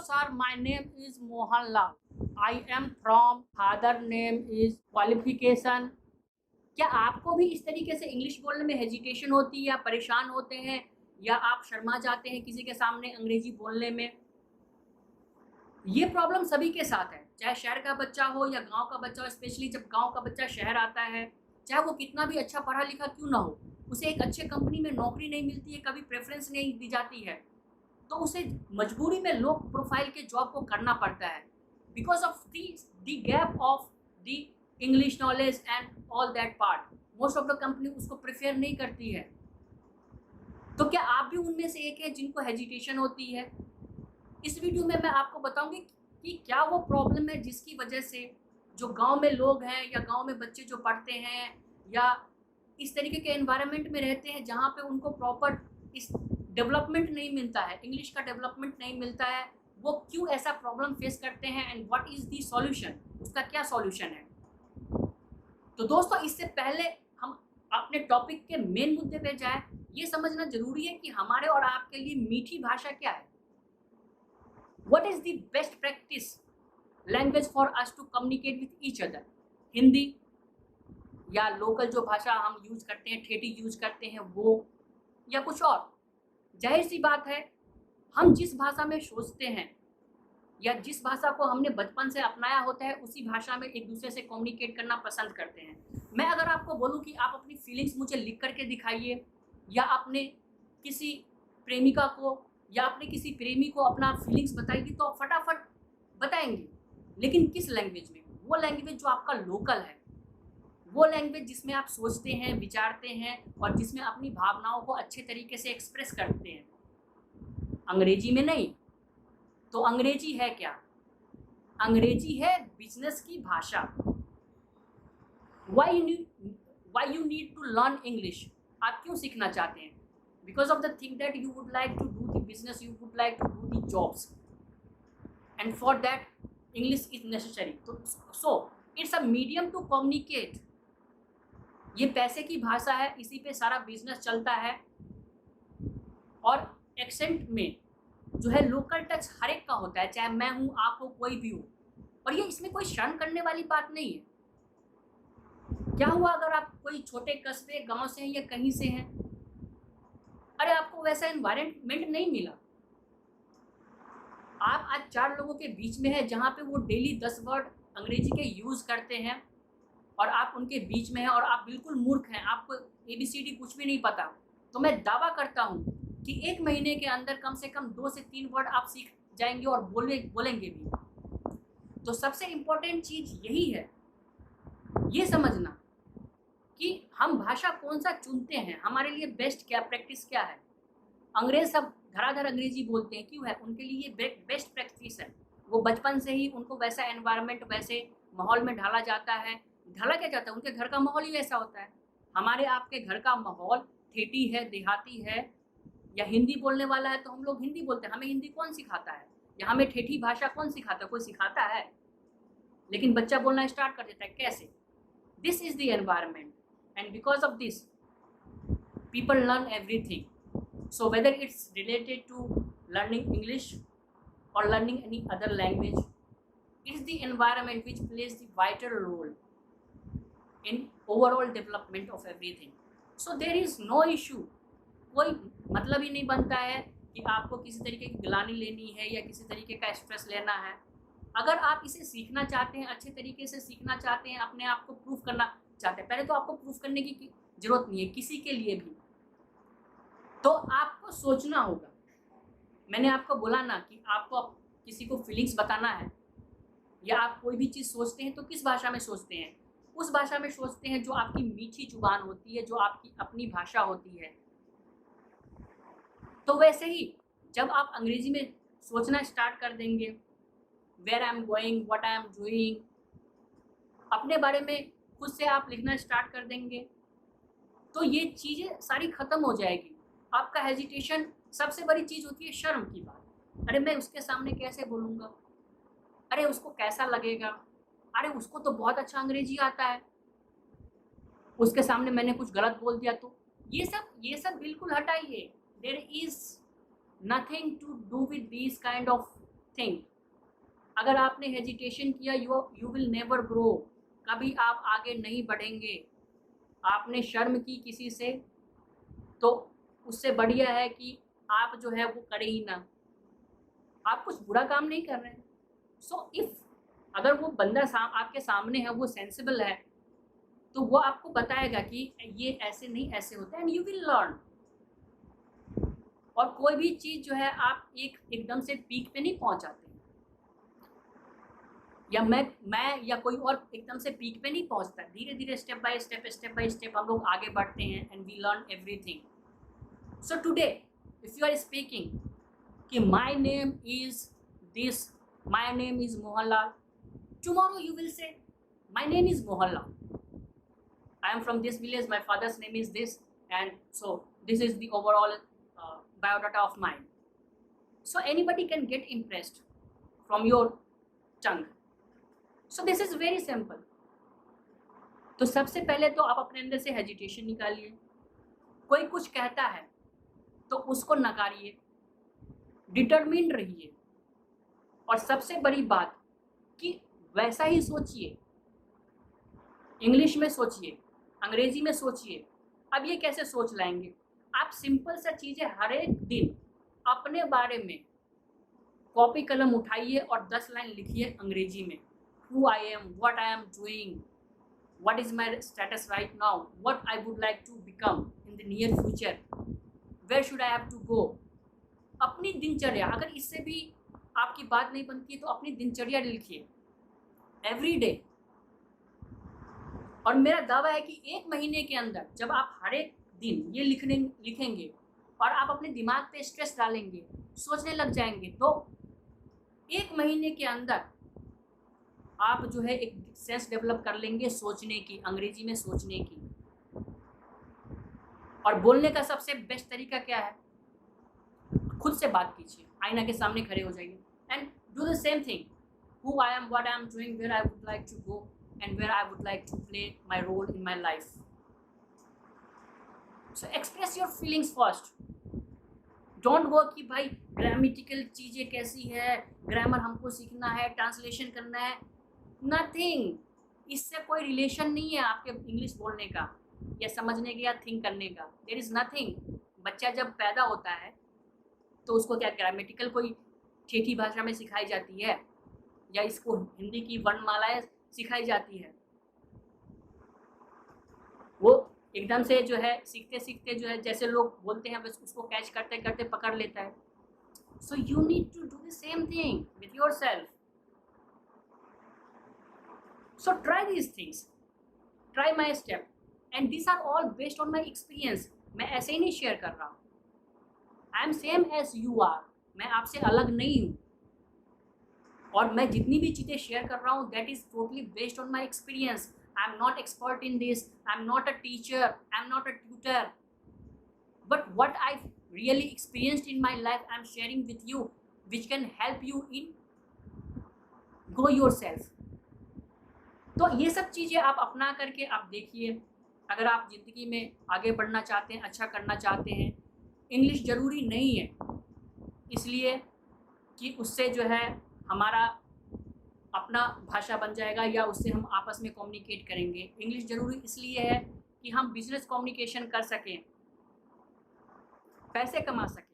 sir, my name is Mohanlal. I am from father name is qualification. क्या आपको भी इस तरीके से इंग्लिश बोलने में हेजिटेशन होती है या परेशान होते हैं या आप शर्मा जाते हैं किसी के सामने अंग्रेजी बोलने में? ये प्रॉब्लम सभी के साथ है, चाहे शहर का बच्चा हो या गांव का बच्चा हो। स्पेशली जब गांव का बच्चा शहर आता है, चाहे वो कितना भी अच्छा पढ़ा लिखा क्यों ना हो, उसे एक अच्छे कंपनी में नौकरी नहीं मिलती है, कभी प्रेफरेंस नहीं दी जाती है, तो उसे मजबूरी में लो प्रोफाइल के जॉब को करना पड़ता है because of the gap of the English knowledge and all that part. Most of the company उसको प्रेफर नहीं करती है। तो क्या आप भी उनमें से एक है जिनको हेजिटेशन होती है? इस वीडियो में मैं आपको बताऊंगी कि क्या वो प्रॉब्लम है जिसकी वजह से जो गांव में लोग हैं या गांव में बच्चे जो पढ़ते हैं या इस तरीके के एनवायरनमेंट में रहते हैं जहां पे उनको प्रॉपर इस डेवलपमेंट नहीं मिलता है, इंग्लिश का डेवलपमेंट नहीं मिलता है, वो क्यों ऐसा प्रॉब्लम फेस करते हैं and what is the solution, उसका क्या सॉल्यूशन है। तो दोस्तों, इससे पहले हम अपने टॉपिक के मेन मुद्दे पे जाए, ये समझना जरूरी है कि हमारे और आपके लिए मीठी भाषा क्या है। What is the best practice language for us to communicate with each other? Hindi या लोकल जो भाषा हम यूज करते हैं, ठेठी यूज करते हैं वो, या कुछ और? जाहिर सी बात है, हम जिस भाषा में सोचते हैं या जिस भाषा को हमने बचपन से अपनाया होता है उसी भाषा में एक दूसरे से कम्युनिकेट करना पसंद करते हैं। मैं अगर आपको बोलूं कि आप अपनी फीलिंग्स मुझे लिख करके दिखाइए या अपने किसी प्रेमिका को या अपने किसी प्रेमी को अपना फीलिंग्स बताइए तो आप फटाफट बताएंगे, लेकिन किस लैंग्वेज में? वो लैंग्वेज जो आपका लोकल है, वो लैंग्वेज जिसमें आप सोचते हैं, विचारते हैं और जिसमें अपनी भावनाओं को अच्छे तरीके से एक्सप्रेस करते हैं, अंग्रेजी में नहीं। तो अंग्रेजी है क्या? अंग्रेजी है बिजनेस की भाषा। Why you need to learn English? आप क्यों सीखना चाहते हैं? Because of the thing that you would like to do the business, you would like to do the jobs, and for that English is necessary. So it's a medium to communicate. ये पैसे की भाषा है, इसी पे सारा business चलता है। और एक्सेंट में जो है लोकल टच हर एक का होता है, चाहे मैं हूँ, आप हो, कोई भी हो, और ये इसमें कोई शर्म करने वाली बात नहीं है। क्या हुआ अगर आप कोई छोटे कस्बे गांव से हैं या कहीं से हैं, अरे आपको वैसा एनवायरनमेंट नहीं मिला, आप आज 4 लोगों के बीच में है जहाँ पे वो डेली 10 वर्ड अंग्रेजी के यूज़ करते हैं और आप उनके बीच में हैं और आप बिल्कुल मूर्ख हैं, आपको ABCD कुछ भी नहीं पता, तो मैं दावा करता हूँ कि 1 महीने के अंदर कम से कम 2 से 3 वर्ड आप सीख जाएंगे और बोलेंगे भी। तो सबसे इम्पोर्टेंट चीज़ यही है, ये समझना कि हम भाषा कौन सा चुनते हैं, हमारे लिए बेस्ट क्या प्रैक्टिस क्या है। अंग्रेज सब धड़ाधड़ अंग्रेजी बोलते हैं, क्यों है? उनके लिए बेस्ट प्रैक्टिस है। वो बचपन से ही उनको वैसा एनवायरनमेंट, वैसे माहौल में ढाला जाता है। ढाला क्या जाता है? उनके घर का माहौल ही वैसा होता है। हमारे आपके घर का माहौल ठेठी है, देहाती है या हिंदी बोलने वाला है तो हम लोग हिंदी बोलते हैं। हमें हिंदी कौन सिखाता है या हमें ठेठी भाषा कौन सिखाता है? कोई सिखाता है? लेकिन बच्चा बोलना स्टार्ट कर देता है, कैसे? This is the environment, and because of this people learn everything. So whether it's related to learning English or learning any other language, it's the environment which plays the vital role in overall development of everything. So there is no issue. कोई मतलब ही नहीं बनता है कि आपको किसी तरीके की गिलानी लेनी है या किसी तरीके का स्ट्रेस लेना है। अगर आप इसे सीखना चाहते हैं, अच्छे तरीके से सीखना चाहते हैं, अपने आप को प्रूफ करना चाहते हैं, पहले तो आपको प्रूफ करने की जरूरत नहीं है किसी के लिए भी, तो आपको सोचना होगा। मैंने आपको बोला ना कि आपको किसी को फीलिंग्स बताना है या आप कोई भी चीज़ सोचते हैं तो किस भाषा में सोचते हैं? उस भाषा में सोचते हैं जो आपकी मीठी जुबान होती है, जो आपकी अपनी भाषा होती है। तो वैसे ही जब आप अंग्रेजी में सोचना स्टार्ट कर देंगे, where I am going, what I am doing, अपने बारे में खुद से आप लिखना स्टार्ट कर देंगे, तो ये चीज़ें सारी ख़त्म हो जाएगी। आपका हेजिटेशन, सबसे बड़ी चीज़ होती है शर्म की बात। अरे मैं उसके सामने कैसे बोलूँगा, अरे उसको कैसा लगेगा, अरे उसको तो बहुत अच्छा अंग्रेजी आता है, उसके सामने मैंने कुछ गलत बोल दिया तो। ये सब बिल्कुल हटाइए। There is nothing to do with this kind of think, अगर आपने हेजिटेशन किया यू विल नेवर ग्रो, कभी आप आगे नहीं बढ़ेंगे। आपने शर्म की किसी से तो उससे बढ़िया है कि आप जो है वो करें ही ना, आप कुछ बुरा काम नहीं कर रहे हैं। सो इफ़ अगर वो बंदा आपके सामने है, वो सेंसिबल है, तो वो आपको बताएगा कि ये ऐसे नहीं ऐसे होता है, एंड यू विल लर्न। और कोई भी चीज़ जो है आप एकदम से पीक पे नहीं पहुंच जाते, या मैं या कोई और एकदम से पीक पे नहीं पहुंचता, धीरे धीरे स्टेप बाय स्टेप हम लोग आगे बढ़ते हैं, and we learn everything. So today if you are speaking कि my name is this, my name is Mohanlal, tomorrow you will say my name is Mohanlal, I am from this village, my father's name is this, and so this is the overall biodata of mine. So anybody can get impressed from your tongue. So this is very simple. तो सबसे पहले तो आप अपने अंदर से hesitation निकालिए। कोई कुछ कहता है तो उसको नकारिए, डिटरमिन्ड रहिए, और सबसे बड़ी बात कि वैसा ही सोचिए, इंग्लिश में सोचिए, अंग्रेजी में सोचिए। अब ये कैसे सोच लाएंगे? आप सिंपल सा चीज़ें हर एक दिन अपने बारे में कॉपी कलम उठाइए और 10 लाइन लिखिए अंग्रेजी में। Who I am, what I am doing, what is my status right now, what I would like to become in the near future, where should I have to go. अपनी दिनचर्या, अगर इससे भी आपकी बात नहीं बनती है तो अपनी दिनचर्या लिखिए एवरी डे। और मेरा दावा है कि 1 महीने के अंदर जब आप हर एक दिन ये लिखेंगे और आप अपने दिमाग पे स्ट्रेस डालेंगे, सोचने लग जाएंगे, तो 1 महीने के अंदर आप जो है एक सेंस डेवलप कर लेंगे सोचने की, अंग्रेजी में सोचने की। और बोलने का सबसे बेस्ट तरीका क्या है? खुद से बात कीजिए, आईना के सामने खड़े हो जाइए and do the same thing. Who I am, what I am doing, where I would like to go, and where I would like to play my role in my life. So express your feelings first. Don't go कि भाई grammatical चीज़ें कैसी है, grammar हमको सीखना है, translation करना है। Nothing. इससे कोई रिलेशन नहीं है आपके इंग्लिश बोलने का या समझने का या थिंक करने का। There is nothing. बच्चा जब पैदा होता है तो उसको क्या ग्रामेटिकल कोई ठेठी भाषा में सिखाई जाती है, या इसको हिंदी की वर्णमालाएं सिखाई जाती है? वो एकदम से जो है सीखते सीखते जो है जैसे लोग बोलते हैं बस उसको कैच करते करते पकड़ लेता है। So you need to do the same thing with your self. So try these things, try my step, and this are all based on my experience. मैं ऐसे ही नहीं शेयर कर रहा हूँ, I am same age you are, मैं आपसे अलग नहीं हूँ। और मैं जितनी भी चीज़ें शेयर कर रहा हूँ that is totally based on my experience. I am not expert in this, I am not a teacher, I am not a tutor, but what I really experienced in my life I am sharing with you, which can help you in grow your self. तो ये सब चीज़ें आप अपना करके आप देखिए। अगर आप ज़िंदगी में आगे बढ़ना चाहते हैं, अच्छा करना चाहते हैं, इंग्लिश ज़रूरी नहीं है इसलिए कि उससे जो है हमारा अपना भाषा बन जाएगा या उससे हम आपस में कम्युनिकेट करेंगे। इंग्लिश ज़रूरी इसलिए है कि हम बिजनेस कम्युनिकेशन कर सकें, पैसे कमा सकें।